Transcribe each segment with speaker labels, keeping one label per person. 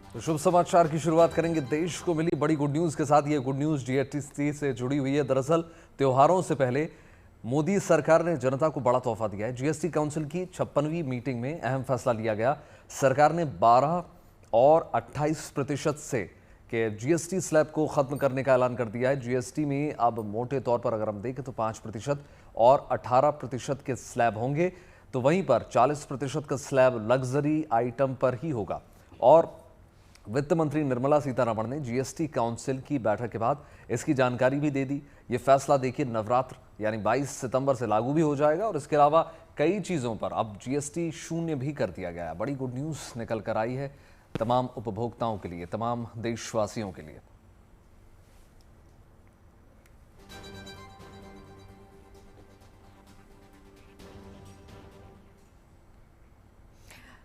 Speaker 1: तो शुभ समाचार की शुरुआत करेंगे देश को मिली बड़ी गुड न्यूज के साथ। ये गुड न्यूज जीएसटी से जुड़ी हुई है। दरअसल त्योहारों से पहले मोदी सरकार ने जनता को बड़ा तोहफा दिया है। जीएसटी काउंसिल की 56वीं मीटिंग में अहम फैसला लिया गया। सरकार ने 12 और 28% से के जीएसटी स्लैब को खत्म करने का ऐलान कर दिया है। जीएसटी में अब मोटे तौर पर अगर हम देखें तो 5% और 18% के स्लैब होंगे, तो वहीं पर 40% का स्लैब लग्जरी आइटम पर ही होगा। और वित्त मंत्री निर्मला सीतारमण ने जीएसटी काउंसिल की बैठक के बाद इसकी जानकारी भी दे दी। ये फैसला देखिए नवरात्र यानी 22 सितंबर से लागू भी हो जाएगा और इसके अलावा कई चीज़ों पर अब जीएसटी शून्य भी कर दिया गया है। बड़ी गुड न्यूज़ निकल कर आई है तमाम उपभोक्ताओं के लिए, तमाम देशवासियों के लिए।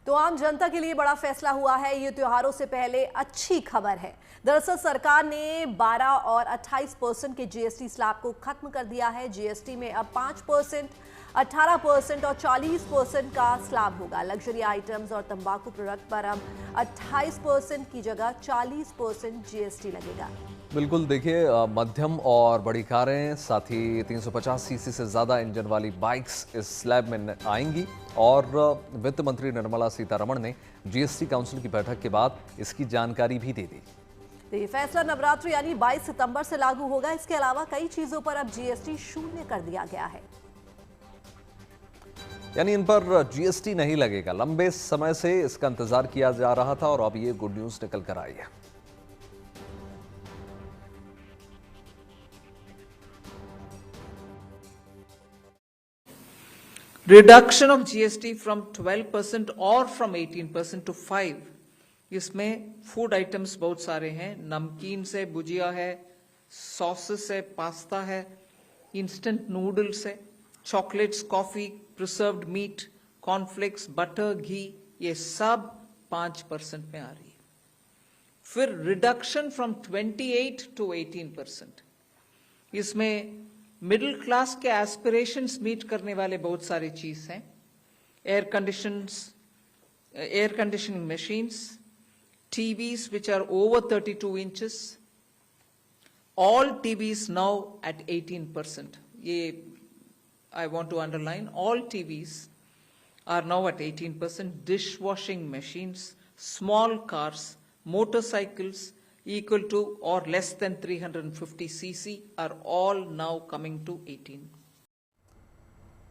Speaker 2: तो आम जनता के लिए बड़ा फैसला हुआ है। ये त्योहारों से पहले अच्छी खबर है। दरअसल सरकार ने 12 और 28% के जीएसटी स्लैब को खत्म कर दिया है। जीएसटी में अब 5%, 18% और 40% का स्लैब होगा। लग्जरी आइटम्स और तंबाकू प्रोडक्ट पर अब 28% की जगह 40% जीएसटी लगेगा।
Speaker 1: बिल्कुल, देखिए मध्यम और बड़ी कारें, साथ ही 350 सीसी से ज़्यादा इंजन वाली बाइक्स इस स्लैब में आएंगी। और वित्त मंत्री निर्मला सीतारमण ने जीएसटी काउंसिल की बैठक के बाद इसकी जानकारी भी दे दी।
Speaker 2: तो ये फैसला नवरात्र यानी 22 सितंबर से लागू होगा। इसके अलावा कई चीजों पर अब जीएसटी शून्य कर दिया गया है,
Speaker 1: यानी इन पर जीएसटी नहीं लगेगा। लंबे समय से इसका इंतजार किया जा रहा था और अब ये गुड न्यूज निकल कर आई है।
Speaker 3: रिडक्शन ऑफ जीएसटी फ्रॉम 12% और फ्रॉम 18% टू 5%। इसमें फूड आइटम्स बहुत सारे हैं। नमकीन से भुजिया है, सॉसेस है, पास्ता है, इंस्टेंट नूडल्स है, chocolates, coffee, preserved meat, cornflakes, butter, ghee, ये सब 5% में आ रही है। फिर रिडक्शन फ्रॉम 28 टू 18%। इसमें मिडिल क्लास के एस्पिरेशंस मीट करने वाले बहुत सारे चीज हैं। Air conditioning machines, TVs which are over 32 inches, all TVs now at 18%। ये I want to underline, all TVs are now at 18%. Dishwashing machines, small cars, motorcycles equal to or less than 350 cc are all now coming to 18%.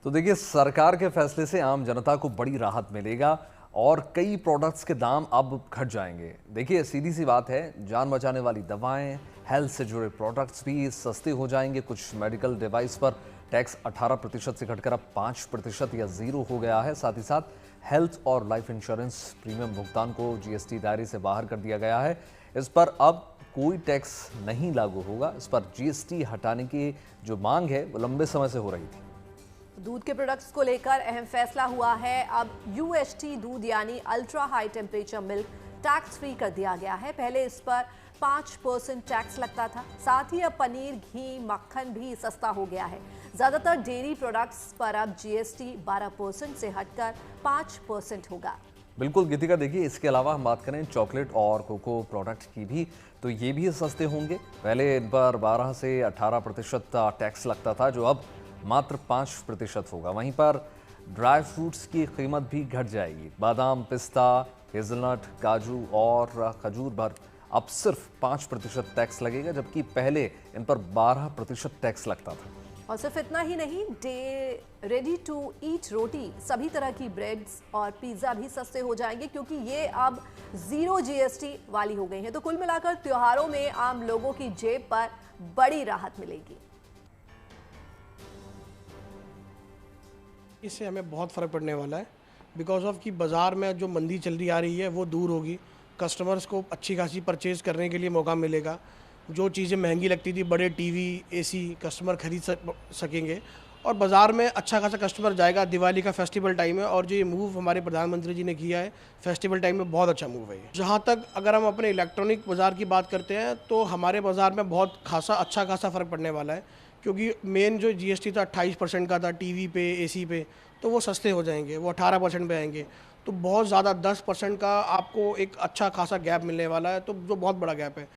Speaker 1: तो देखिए सरकार के फैसले से आम जनता को बड़ी राहत मिलेगा और कई प्रोडक्ट्स के दाम अब घट जाएंगे। देखिए सीधी सी बात है, जान बचाने वाली दवाएं, हेल्थ से जुड़े प्रोडक्ट्स भी सस्ते हो जाएंगे। कुछ मेडिकल डिवाइस पर टैक्स 18% से घटकर अब 5% या 0 हो गया है। साथ ही साथ हेल्थ और लाइफ इंश्योरेंस प्रीमियम भुगतान को जीएसटी दायरे से बाहर कर दिया गया है। इस पर अब कोई टैक्स नहीं लागू होगा। इस पर जीएसटी हटाने की जो मांग है वो लंबे समय से हो रही थी।
Speaker 2: दूध के प्रोडक्ट्स को लेकर अहम फैसला हुआ है। अब यूएचटी दूध यानी ultra high temperature milk tax free कर दिया गया है। पहले इस पर 5% टैक्स लगता था। साथ ही अब पनीर, घी, मक्खन भी सस्ता हो गया है। ज्यादातर डेयरी प्रोडक्ट्स पर अब जीएसटी 12% से हटकर 5% होगा।
Speaker 1: बिल्कुल गीतिका, देखिए इसके अलावा हम बात करें चॉकलेट और कोको प्रोडक्ट की भी, तो ये भी सस्ते होंगे। पहले इन पर 12 से 18% टैक्स लगता था, जो अब मात्र 5% होगा। वहीं पर ड्राई फ्रूट्स की कीमत भी घट जाएगी। बादाम, पिस्ता, हेजलनट, काजू और खजूर पर अब सिर्फ 5% टैक्स लगेगा, जबकि पहले इन पर 12% टैक्स लगता था।
Speaker 2: और सिर्फ इतना ही नहीं, रेडी टू ईट रोटी, सभी तरह की ब्रेड्स और पिज्ज़ा भी सस्ते हो जाएंगे, क्योंकि ये अब 0 जीएसटी वाली हो गई हैं। तो कुल मिलाकर त्योहारों में आम लोगों की जेब पर बड़ी राहत मिलेगी।
Speaker 4: इससे हमें बहुत फ़र्क पड़ने वाला है, बिकॉज ऑफ कि बाज़ार में जो मंदी चल रही आ रही है वो दूर होगी। कस्टमर्स को अच्छी खासी परचेज़ करने के लिए मौका मिलेगा। जो चीज़ें महंगी लगती थी, बड़े टीवी, एसी कस्टमर खरीद सकेंगे और बाज़ार में अच्छा खासा कस्टमर जाएगा। दिवाली का फेस्टिवल टाइम है और जो ये मूव हमारे प्रधानमंत्री जी ने किया है फेस्टिवल टाइम में, बहुत अच्छा मूव है ये। जहाँ तक अगर हम अपने इलेक्ट्रॉनिक बाज़ार की बात करते हैं तो हमारे बाज़ार में बहुत अच्छा खासा फ़र्क पड़ने वाला है, क्योंकि मेन जो जीएसटी था 28% का था टीवी पे, एसी पे, तो वो सस्ते हो जाएंगे, वो 18% पे आएंगे। तो बहुत ज़्यादा 10% का आपको एक अच्छा खासा गैप मिलने वाला है, तो जो बहुत बड़ा गैप है।